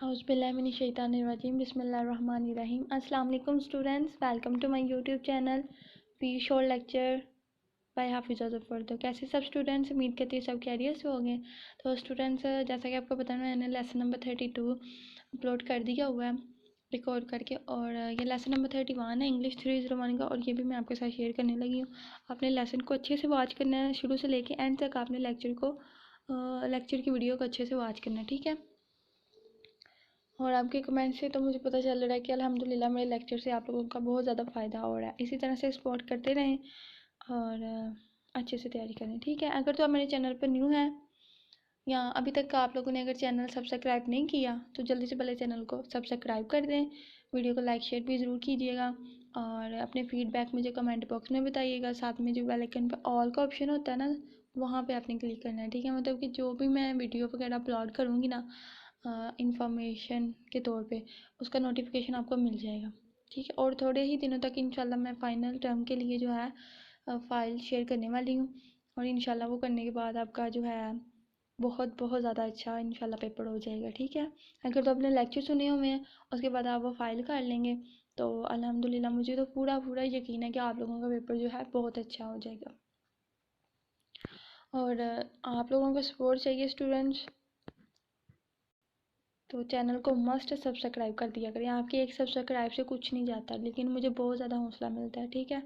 औज़ुबिल्लाहिमिनश्शैतानिर्रजीम बिस्मिल्लाहिर्रहमानिर्रहीम। अस्सलाम वालेकुम students, welcome to my YouTube channel पी शोर लेक्चर बाय हाफिज़ ज़फ़र। तो कैसे सब स्टूडेंट्स, उम्मीद करती है सब कैरियर से होंगे। तो स्टूडेंट्स, जैसा कि आपको पता है मैंने लेसन नंबर 32 अपलोड कर दिया हुआ है रिकॉर्ड करके, और ये लेसन नंबर 31 है इंग्लिश 301 का, और ये भी मैं आपके साथ शेयर करने लगी हूँ। आपने लेसन को अच्छे से वॉच करना है, शुरू से लेके एंड तक आपने लेक्चर की वीडियो को अच्छे से वॉच करना है, ठीक है। और आपके कमेंट से तो मुझे पता चल रहा है कि अल्हम्दुलिल्लाह मेरे लेक्चर से आप लोगों का बहुत ज़्यादा फ़ायदा हो रहा है। इसी तरह से सपोर्ट करते रहें और अच्छे से तैयारी करें, ठीक है। अगर तो आप मेरे चैनल पर न्यू हैं या अभी तक आप लोगों ने अगर चैनल सब्सक्राइब नहीं किया तो जल्दी से पहले चैनल को सब्सक्राइब कर दें, वीडियो को लाइक शेयर भी ज़रूर कीजिएगा, और अपने फीडबैक मुझे कमेंट बॉक्स में बताइएगा। साथ में जो बेल आइकन पर ऑल का ऑप्शन होता है ना, वहाँ पे आपने क्लिक करना है, ठीक है। मतलब कि जो भी मैं वीडियो वगैरह अपलोड करूँगी ना इंफॉर्मेशन के तौर पे, उसका नोटिफिकेशन आपको मिल जाएगा, ठीक है। और थोड़े ही दिनों तक इंशाल्लाह मैं फ़ाइनल टर्म के लिए जो है फ़ाइल शेयर करने वाली हूँ, और इंशाल्लाह वो करने के बाद आपका जो है बहुत बहुत ज़्यादा अच्छा इंशाल्लाह पेपर हो जाएगा, ठीक है। अगर तो अपने लेक्चर सुने हुए हैं उसके बाद आप वो फ़ाइल कर लेंगे तो अल्हम्दुलिल्लाह मुझे तो पूरा पूरा यकीन है कि आप लोगों का पेपर जो है बहुत अच्छा हो जाएगा। और आप लोगों का सपोर्ट चाहिए स्टूडेंट्स, तो चैनल को मस्ट सब्सक्राइब कर दिया करें। आपके एक सब्सक्राइब से कुछ नहीं जाता, लेकिन मुझे बहुत ज़्यादा हौसला मिलता है, ठीक है।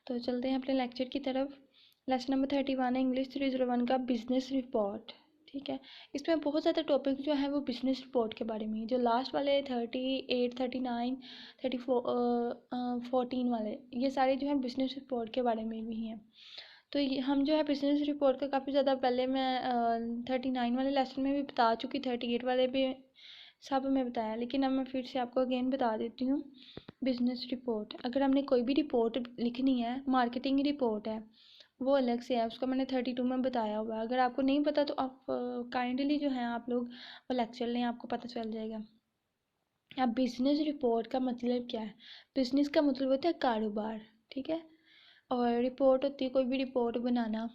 तो चलते हैं अपने लेक्चर की तरफ। लेसन नंबर 31 है इंग्लिश 301 का बिजनेस रिपोर्ट, ठीक है। इसमें बहुत ज़्यादा टॉपिक जो है वो बिजनेस रिपोर्ट के बारे में, जो लास्ट वाले 38 39 34 14 वाले, ये सारे जो है बिजनेस रिपोर्ट के बारे में भी हैं। तो ये हम जो है बिजनेस रिपोर्ट का काफ़ी ज़्यादा पहले मैं 39 वाले लेसन में भी बता चुकी, 38 वाले भी सब में बताया, लेकिन अब मैं फिर से आपको अगेन बता देती हूँ। बिजनेस रिपोर्ट, अगर हमने कोई भी रिपोर्ट लिखनी है, मार्केटिंग रिपोर्ट है वो अलग से है, उसका मैंने 32 में बताया हुआ है। अगर आपको नहीं पता तो आप काइंडली जो है आप लोग वो लेक्चर लें, आपको पता चल जाएगा। अब बिजनेस रिपोर्ट का मतलब क्या है? बिजनेस का मतलब होता है कारोबार, ठीक है। और रिपोर्ट होती है कोई भी रिपोर्ट बनाना।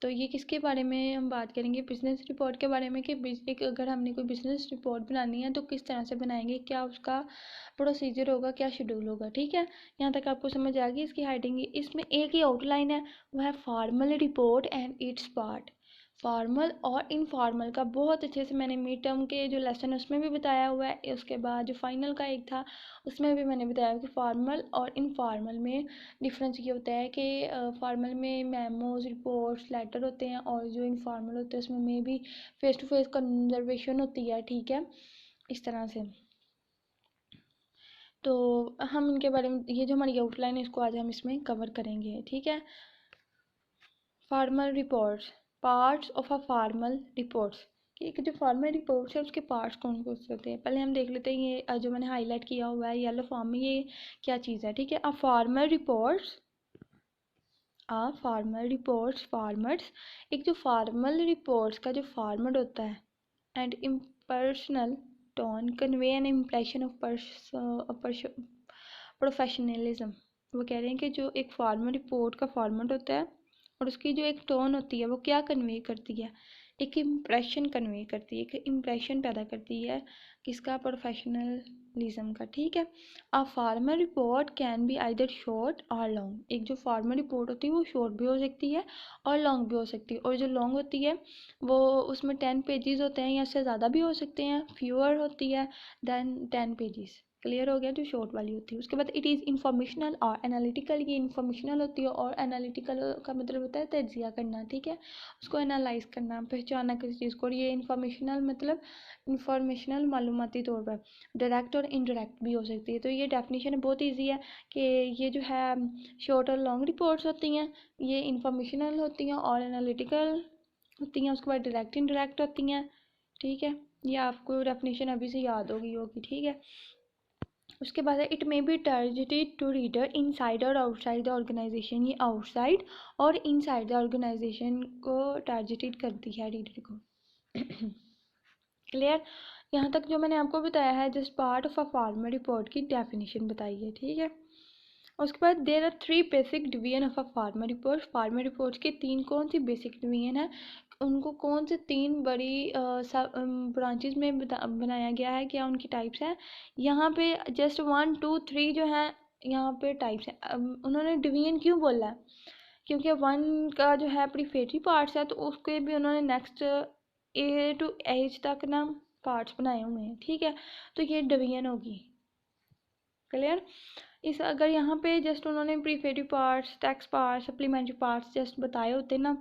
तो ये किसके बारे में हम बात करेंगे? बिजनेस रिपोर्ट के बारे में, कि एक अगर हमने कोई बिजनेस रिपोर्ट बनानी है तो किस तरह से बनाएंगे, क्या उसका प्रोसीजर होगा, क्या शेड्यूल होगा, ठीक है। यहाँ तक आपको समझ आ गई इसकी हेडिंग। इसमें एक ही आउटलाइन है, वो है formal report and it's part. Formal और इनफॉर्मल का बहुत अच्छे से मैंने मिड टर्म के जो लेसन है उसमें भी बताया हुआ है। उसके बाद जो फाइनल का एक था उसमें भी मैंने बताया कि फॉर्मल और इनफॉर्मल में डिफरेंस ये होता है कि फॉर्मल में मेमोज रिपोर्ट्स लेटर होते हैं, और जो इनफॉर्मल होते हैं उसमें मे भी फेस टू फेस कन्वर्सेशन होती है, ठीक है, इस तरह से। तो हम इनके बारे में, ये जो हमारी आउटलाइन है इसको आज हम इसमें कवर करेंगे, ठीक है। Formal reports, parts of a formal reports, कि एक जो फॉर्मल रिपोर्ट्स है उसके पार्ट्स कौन कौन से होते हैं। पहले हम देख लेते हैं ये जो मैंने हाईलाइट किया हुआ है येलो फॉर्म में, ये क्या चीज़ है, ठीक है। अ फॉर्मल रिपोर्ट्स, फॉर्मेट्स, एक जो फॉर्मल रिपोर्ट्स का जो फॉर्मेट होता है, and impersonal tone convey an impression of professionalism. वो कह रहे हैं कि जो एक फॉर्मल रिपोर्ट का फॉर्मेट होता है और उसकी जो एक टोन होती है वो क्या कन्वे करती है, एक इम्प्रेशन कन्वे करती है, एक इम्प्रेशन पैदा करती है, किसका? प्रोफेशनलिज्म का, ठीक है। अ formal report can be either short और लॉन्ग। एक जो फॉर्मल रिपोर्ट होती है वो शॉर्ट भी हो सकती है और लॉन्ग भी हो सकती है, और जो लॉन्ग होती है वो उसमें 10 पेजेस होते हैं या इससे ज़्यादा भी हो सकते हैं, फ्यूअर होती है देन 10 पेजेस। क्लियर हो गया? जो शॉर्ट वाली होती है। उसके बाद इट इज़ इंफॉर्मेशनल और एनालिटिकल, ये इंफॉर्मेशनल होती है, और एनालिटिकल का मतलब होता है तजिया करना, ठीक है, उसको एनालाइज करना, पहचानना किसी चीज़ को। और ये इंफॉर्मेशनल मतलब इंफॉर्मेशनल मालूमाती तौर पर डायरेक्ट और इनडायरेक्ट भी हो सकती है। तो ये डेफिनेशन बहुत ईजी है कि ये जो है शॉर्ट और लॉन्ग रिपोर्ट्स होती हैं, ये इंफॉर्मेशनल होती हैं और एनालिटिकल होती हैं, उसके बाद डायरेक्ट इनडायरेक्ट होती हैं, ठीक है। ये आपको डेफिनेशन अभी से याद होगी, ठीक है। उसके बाद है it may be targeted to reader inside और आउटसाइड द ऑर्गेनाइजेशन। ये आउटसाइड और इनसाइड द ऑर्गेनाइजेशन को टारगेटेड करती है रीडर को। क्लियर? यहाँ तक जो मैंने आपको बताया है just part of a formal report की डेफिनेशन बताई है, ठीक है। उसके बाद there are 3 basic division of a formal report. Formal report के 3 कौन सी बेसिक डिवीजन है, उनको कौन से 3 बड़ी ब्रांचेस में बनाया गया है, क्या उनकी टाइप्स हैं। यहाँ पे जस्ट 1 2 3 जो है यहाँ पे टाइप्स हैं। उन्होंने डिवीजन क्यों बोला है, क्योंकि 1 का जो है प्रीफेटरी पार्ट्स है, तो उसके भी उन्होंने नेक्स्ट A to H तक ना पार्ट्स बनाए हुए हैं, ठीक है। तो ये डिवीजन होगी, क्लियर। इस अगर यहाँ पे जस्ट उन्होंने prefatory parts, text parts, supplementary parts just बताए होते ना,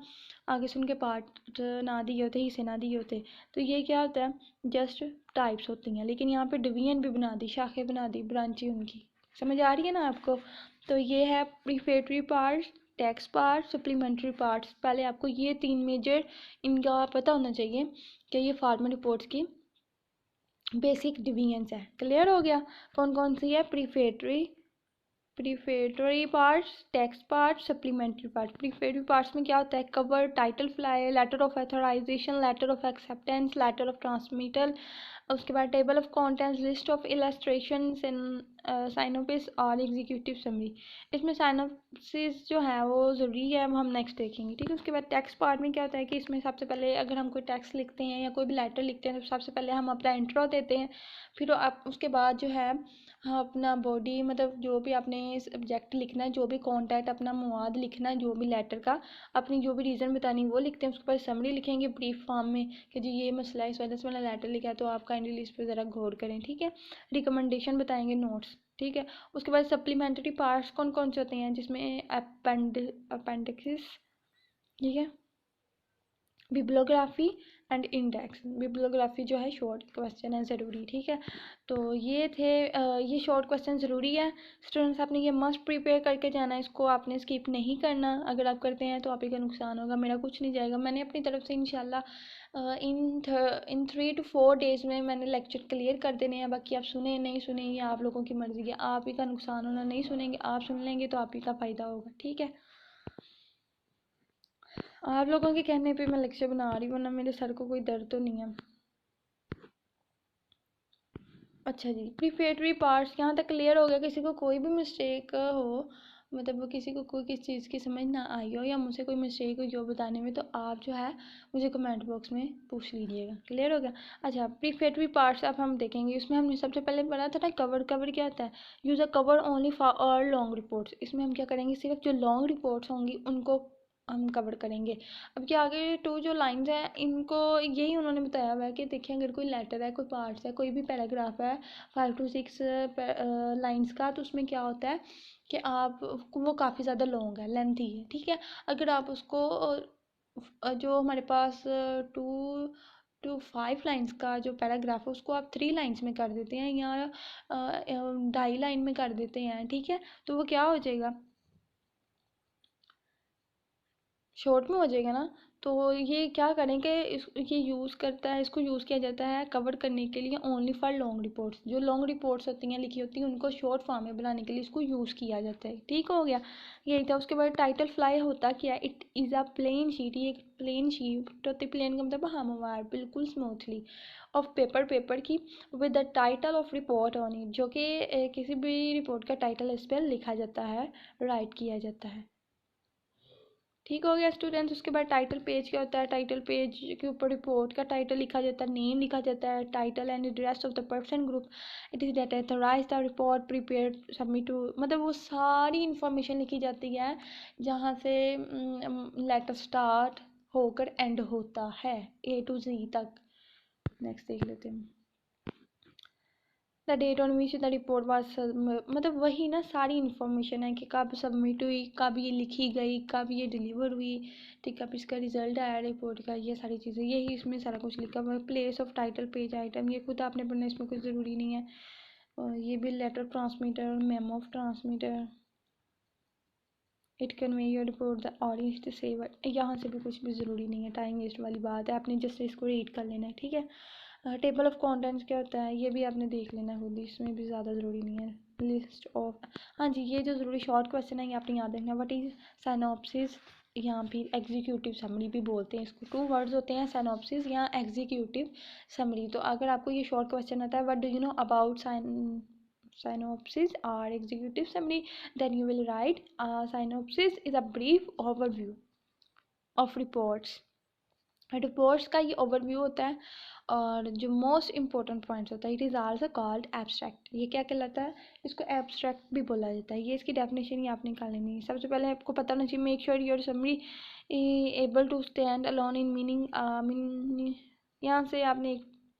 आगे से उनके पार्ट ना दिए होते, हिस्से ना दिए होते, तो ये क्या होता है, जस्ट टाइप्स होती हैं। लेकिन यहाँ पे डिवीजन भी बना दी, शाखें बना दी, ब्रांचें उनकी, समझ आ रही है ना आपको। तो ये है prefatory parts, text part, supplementary parts. पहले आपको ये 3 मेजर इनका पता होना चाहिए कि ये फार्मर रिपोर्ट्स की बेसिक डिवीजन्स है। क्लियर हो गया, कौन कौन सी है, prefatory parts, text part, supplementary part. Prefatory parts में क्या होता है, cover, title fly, letter of authorisation, letter of acceptance, letter of transmittal, उसके बाद table of contents, list of illustration, synopsis और एग्जीक्यूटिव समरी। इसमें साइनोपिस जो है वो ज़रूरी है, वो हम नेक्स्ट देखेंगे, ठीक है। उसके बाद टेक्स्ट पार्ट में क्या होता है कि इसमें सबसे पहले अगर हम कोई टेक्स्ट लिखते हैं या कोई भी लेटर लिखते हैं तो सबसे पहले हम अपना इंट्रो देते हैं, फिर आप उसके बाद जो है हाँ अपना बॉडी, मतलब जो भी आपने सब्जेक्ट लिखना है, जो भी कॉन्टैक्ट अपना मवाद लिखना है, जो भी लेटर का अपनी जो भी रीज़न बतानी है वो लिखते हैं। उसके बाद समरी लिखेंगे ब्रीफ फॉर्म में कि जी ये मसला है, इस वजह से मैंने लेटर लिखा है, तो आप काइंडली इस पर ज़रा गौर करें, ठीक है। रिकमेंडेशन बताएंगे, नोट्स, ठीक है। उसके बाद सप्लीमेंट्री पार्ट्स कौन कौन से होते हैं, जिसमें अपेंडिक्सिस, ठीक है, बिब्लियोग्राफी एंड इंडेक्स। बिब्लियोग्राफी जो है शॉर्ट क्वेश्चन है ज़रूरी, ठीक है। तो ये थे ये शॉर्ट क्वेश्चन ज़रूरी है स्टूडेंट्स, आपने ये मस्ट प्रिपेयर करके जाना है, इसको आपने स्किप नहीं करना। अगर आप करते हैं तो आप ही का नुकसान होगा, मेरा कुछ नहीं जाएगा। मैंने अपनी तरफ से इंशाल्लाह इन 3 to 4 डेज़ में मैंने लेक्चर क्लियर कर देने हैं। बाकी आप सुने नहीं सुने ये आप लोगों की मर्ज़ी है, आप ही का नुकसान होना, नहीं सुनेंगे, आप सुन लेंगे तो आप ही का फ़ायदा होगा, ठीक है। आप लोगों के कहने पे मैं लेक्चर बना रही हूँ, वरना मेरे सर को कोई दर्द तो नहीं है। अच्छा जी, प्रीफेटरी पार्ट्स यहाँ तक क्लियर हो गया। किसी को कोई भी मिस्टेक हो, मतलब किसी को कोई किसी चीज़ की समझ ना आई हो या मुझसे कोई मिस्टेक हुई हो बताने में, तो आप जो है मुझे कमेंट बॉक्स में पूछ लीजिएगा। क्लियर हो गया। अच्छा, प्रीफेटरी पार्ट्स अब हम देखेंगे। उसमें हमने सबसे पहले पढ़ा था ना कवर। कवर क्या होता है, use a cover only for all long reports. इसमें हम क्या करेंगे, सिर्फ जो लॉन्ग रिपोर्ट्स होंगी उनको हम कवर करेंगे। अब क्या आगे 2 जो लाइंस हैं इनको यही उन्होंने बताया हुआ है कि देखिए अगर कोई लेटर है, कोई पार्ट्स है, कोई भी पैराग्राफ है 5 to 6 लाइंस का, तो उसमें क्या होता है कि आप वो काफ़ी ज़्यादा लॉन्ग है, लेंथी है, ठीक है। अगर आप उसको जो हमारे पास 2 to 5 लाइंस का जो पैराग्राफ है उसको आप 3 लाइंस में कर देते हैं या 2.5 लाइन में कर देते हैं, ठीक है, तो वो क्या हो जाएगा, शॉर्ट में हो जाएगा ना। तो ये क्या करें कि ये यूज़ करता है, इसको यूज़ किया जाता है कवर करने के लिए ओनली फॉर लॉन्ग रिपोर्ट्स। जो लॉन्ग रिपोर्ट्स होती हैं, लिखी होती हैं, उनको शॉर्ट फॉर्म में बनाने के लिए इसको यूज़ किया जाता है, ठीक हो गया। यही था। उसके बाद टाइटल फ्लाई होता क्या है, it is a plain sheet. ये एक प्लेन शीट होती है, प्लेन का मतलब हमवार, बिल्कुल स्मूथली, ऑफ पेपर की, with the title of report on it, जो कि किसी भी रिपोर्ट का टाइटल इस पर लिखा जाता है, राइट किया जाता है, ठीक हो गया स्टूडेंट्स। उसके बाद टाइटल पेज क्या होता है, टाइटल पेज के ऊपर रिपोर्ट का टाइटल लिखा जाता है, नेम लिखा जाता है, title and address of the person group, it is date authorise the report prepare submit to, मतलब वो सारी इंफॉर्मेशन लिखी जाती है जहाँ से लेटर स्टार्ट होकर एंड होता है, A to Z तक। नेक्स्ट देख लेते हैं। The date on which the report was, मतलब वही ना सारी इन्फॉर्मेशन है कि कब सबमिट हुई, कब ये लिखी गई, कब ये डिलीवर हुई, ठीक है, कब इसका रिजल्ट आया रिपोर्ट का, ये सारी चीज़ें, यही इसमें सारा कुछ लिखा हुआ है। Place of title page item, ये खुद आपने पढ़ना, इसमें कुछ ज़रूरी नहीं है। और ये भी letter transmitter, memo of transmitter, it convey your report the audience to save, यहाँ से भी कुछ भी ज़रूरी नहीं है, टाइम वेस्ट वाली बात है, आपने जस्ट इसको रीड कर लेना है, ठीक है। टेबल ऑफ कंटेंट्स क्या होता है, ये भी आपने देख लेना है खुद, इसमें भी ज़्यादा ज़रूरी नहीं है। लिस्ट ऑफ, हाँ जी, ये जो ज़रूरी शॉर्ट क्वेश्चन है ये आपने याद रखना है। व्हाट इज साइनॉप्सिस, यहाँ फिर एग्जीक्यूटिव समरी भी बोलते हैं इसको। 2 वर्ड्स होते हैं, साइनॉप्सिस या एग्जीक्यूटिव समरी। तो अगर आपको ये शॉर्ट क्वेश्चन आता है, what do you know about synopsis or executive summary. Then you will write synopsis is a brief overview of reports. Reports का ये ओवरव्यू होता है और जो मोस्ट इंपॉर्टेंट पॉइंट्स होता है it is also called abstract. ये क्या कहलाता है? इसको एब्स्ट्रैक्ट भी बोला जाता है. ये इसकी डेफिनेशन ही आप निकाल लेनी. सबसे पहले आपको पता होना चाहिए make sure your summary able to stand alone in meaning. यहाँ से आपने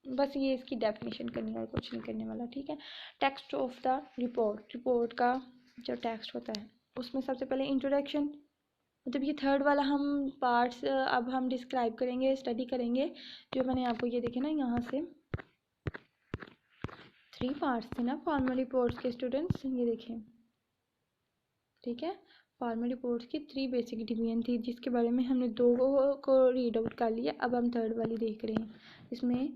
बस ये इसकी डेफिनेशन करनी है और कुछ नहीं करने वाला. ठीक है. टेक्स्ट ऑफ द रिपोर्ट का जो टेक्स्ट होता है उसमें सबसे पहले इंट्रोडक्शन, मतलब ये थर्ड वाला हम पार्ट्स अब हम डिस्क्राइब करेंगे, स्टडी करेंगे. जो मैंने आपको ये देखे ना यहाँ से 3 पार्ट्स थे ना फॉर्मल रिपोर्ट्स के स्टूडेंट्स, ये देखें. ठीक है. फॉर्मल रिपोर्ट्स की 3 बेसिक डिवीजन थी जिसके बारे में हमने 2 को रीड आउट कर लिया. अब हम थर्ड वाली देख रहे हैं. इसमें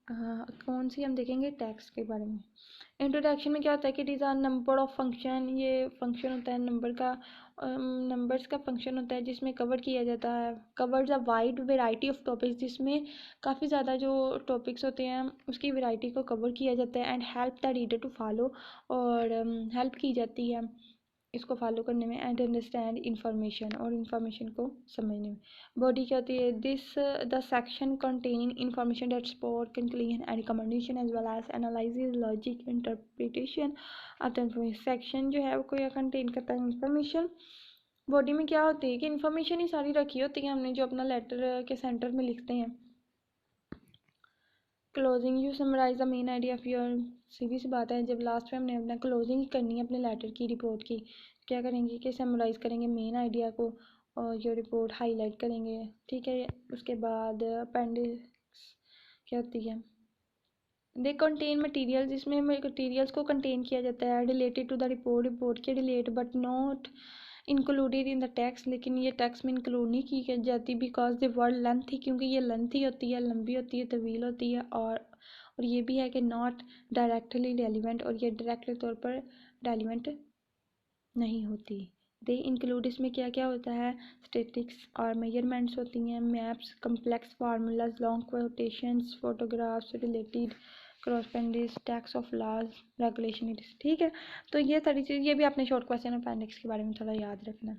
कौन सी हम देखेंगे? टेक्स्ट के बारे में. इंट्रोडक्शन में क्या होता है कि it is a number of function. ये फंक्शन होता है नंबर का, नंबर्स का फंक्शन होता है जिसमें कवर किया जाता है. Covers a wide variety of topics, जिसमें काफ़ी ज़्यादा जो टॉपिक्स होते हैं उसकी वेराइटी को कवर किया जाता है. And help the reader to follow, और हेल्प की जाती है इसको फॉलो करने में. एंड अंडरस्टैंड इंफॉर्मेशन, और इंफॉर्मेशन को समझने में. बॉडी क्या होती है? This the section containing information that support conclusion and recommendation as well as analysis logic interpretation of the information. Section जो है वो कोई कंटेन करता है इंफॉर्मेशन. बॉडी में क्या होती है कि इंफॉर्मेशन ही सारी रखी होती है हमने जो अपना लेटर के सेंटर में लिखते हैं. Closing you summarise the main idea of your. सीधी सी बात है, जब लास्ट में हमने अपना क्लोजिंग करनी है अपने लेटर की, रिपोर्ट की, क्या करेंगे कि समराइज़ करेंगे मेन आइडिया को और ये रिपोर्ट हाईलाइट करेंगे. ठीक है. उसके बाद अपेंडिक्स क्या होती है? दे कंटेन मटेरियल, जिसमें मटेरियल्स को कंटेन किया जाता है रिलेटेड टू द रिपोर्ट के relate but not included in the text. लेकिन ये टेक्स्ट में इंक्लूड नहीं की जाती बिकॉज द वर्ड लेंथी, क्योंकि ये लेंथी होती है, लंबी होती है, तवील होती है. और ये भी है कि नॉट डायरेक्टली रेलिवेंट, और ये डायरेक्टली तौर पर रेलिवेंट नहीं होती. दे इंक्लूड, इसमें क्या क्या होता है? स्टैटिस्टिक्स और मेजरमेंट्स होती हैं, maps, complex formulas, long quotations, photographs, related correspondence, texts of laws, regulation. ठीक है. तो ये सारी चीज़, ये भी आपने शॉर्ट क्वेश्चन अपेंडिक्स के बारे में थोड़ा याद रखना.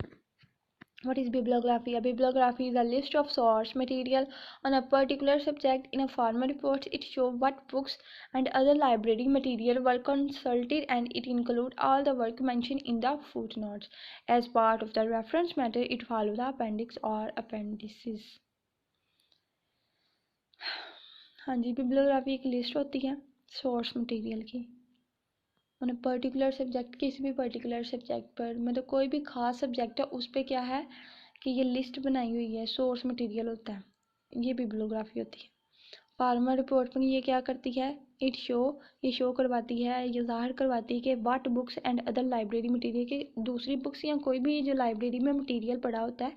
What is bibliography? A bibliography is a list of source material on a particular subject. In a formal report, it shows what books and other library material were consulted, and it includes all the work mentioned in the footnotes. As part of the reference matter, it follows the appendix or appendices. हाँ जी, bibliography एक list होती है source material की उन्हें particular subject, किसी भी particular subject पर, मतलब कोई भी ख़ास सब्जेक्ट है उस पर क्या है कि ये लिस्ट बनाई हुई है, सोर्स मटेरियल होता है, ये बिब्लियोग्राफी होती है. फार्मर रिपोर्ट में ये क्या करती है? ये शो करवाती है, ये ज़ाहिर करवाती है कि what books and other library material, के दूसरी बुक्स या कोई भी जो लाइब्रेरी में मटेरियल पड़ा होता है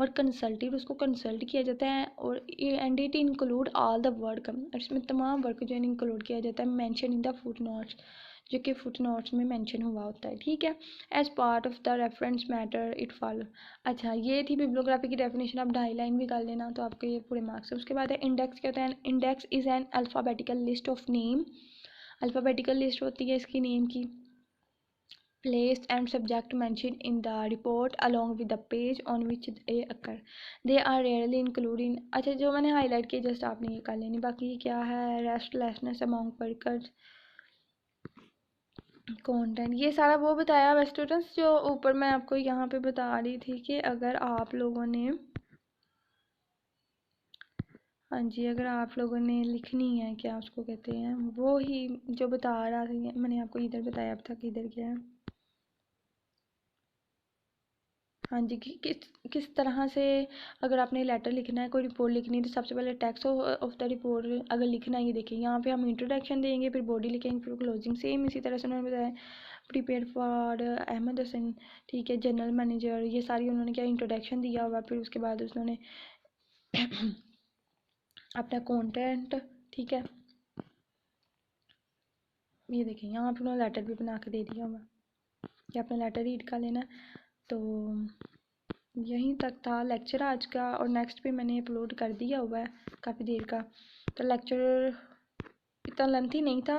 और कंसल्टेड, उसको कंसल्ट किया जाता है. और and it include all the work, इसमें तमाम वर्क जो इंक्लूड किया जाता है, mention in the foot notes, जो कि फुट नोट्स में मेंशन हुआ होता है. ठीक है. As part of the reference matter it follow. अच्छा, ये थी बिब्लियोग्राफी की डेफिनेशन. आप 2.5 लाइन भी कर लेना तो आपके ये पूरे मार्क्स है. उसके बाद है इंडेक्स. क्या होता है? Index is an alphabetical list of name. Alphabetical list होती है इसकी नेम की. Place and subject mentioned in the report along with the page on which they occur. They are rarely included in. अच्छा, जो मैंने हाईलाइट किया just आपने ये कर लेनी. बाकी क्या है? रेस्टलेसनेस अमंग वर्कर्स, कंटेंट, ये सारा वो बताया हुआ स्टूडेंट्स जो ऊपर मैं आपको यहाँ पे बता रही थी कि अगर आप लोगों ने, हाँ जी, अगर आप लोगों ने लिखनी है, क्या उसको कहते हैं, वो ही जो बता रहा था मैंने आपको इधर बताया अब तक, इधर क्या है. हाँ जी, किस तरह से अगर आपने लेटर लिखना है, कोई रिपोर्ट लिखनी है, तो सबसे पहले टेक्स्ट ऑफ द रिपोर्ट अगर लिखना है, ये देखिए यहाँ पे हम इंट्रोडक्शन देंगे, फिर बॉडी लिखेंगे, फिर क्लोजिंग. सेम इसी तरह से उन्होंने बताया. प्रिपेयर फॉर अहमद हसन, ठीक है, जनरल मैनेजर, ये सारी उन्होंने क्या इंट्रोडक्शन दिया हुआ. फिर उसके बाद उन्होंने अपना कंटेंट, ठीक है, ये देखिए यहाँ पे उन्होंने लेटर भी बना के दे दिया हुआ कि अपना लेटर रीड कर लेना. तो यहीं तक था लेक्चर आज का, और नेक्स्ट भी मैंने अपलोड कर दिया हुआ है काफ़ी देर का. तो लेक्चर इतना लेंथी नहीं था,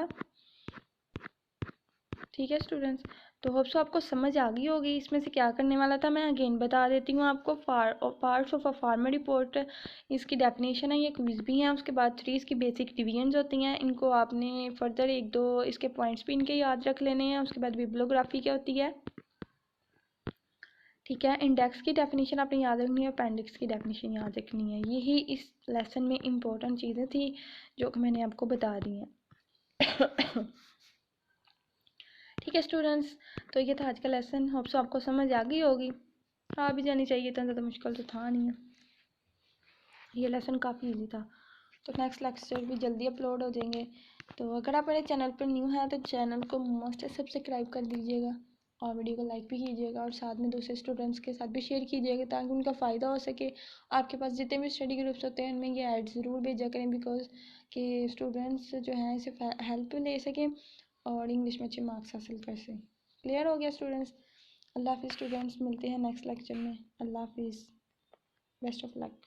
ठीक है स्टूडेंट्स, तो होप सो आपको समझ आ गई होगी इसमें से क्या करने वाला था। मैं अगेन बता देती हूँ आपको। Parts of a formal report, इसकी डेफिनेशन है, ये क्विज भी है। उसके बाद 3 इसकी बेसिक डिवीजन्स होती हैं, इनको आपने फर्दर 1-2 इसके पॉइंट्स भी इनके याद रख लेने हैं। उसके बाद बिब्लियोग्राफी क्या होती है, ठीक है। इंडेक्स की डेफिनेशन आपने याद रखनी है, अपेंडिक्स की डेफिनेशन याद रखनी है। यही इस लेसन में इम्पोर्टेंट चीज़ें थी जो कि मैंने आपको बता दी हैं। ठीक है स्टूडेंट्स, तो ये था आज का लेसन। होप सो आपको समझ आ गई होगी, आ भी जानी चाहिए, इतना ज़्यादा मुश्किल तो था नहीं है। ये लेसन काफ़ी इजी था। तो नेक्स्ट लेक्चर भी जल्दी अपलोड हो जाएंगे। तो अगर आप मेरे चैनल पर न्यू हैं तो चैनल को मस्ट सब्सक्राइब कर दीजिएगा और वीडियो को लाइक भी कीजिएगा और साथ में दूसरे स्टूडेंट्स के साथ भी शेयर कीजिएगा ताकि उनका फ़ायदा हो सके। आपके पास जितने भी स्टडी ग्रुप्स होते हैं उनमें ये ऐड ज़रूर भेजा करें, बिकॉज कि स्टूडेंट्स जो हैं इसे हेल्प ले सकें और इंग्लिश में अच्छे मार्क्स हासिल कर सकें। क्लियर हो गया स्टूडेंट्स? अल्लाह हाफिज़ स्टूडेंट्स, मिलते हैं नेक्स्ट लेक्चर में। अल्लाह हाफिज़, बेस्ट ऑफ लक।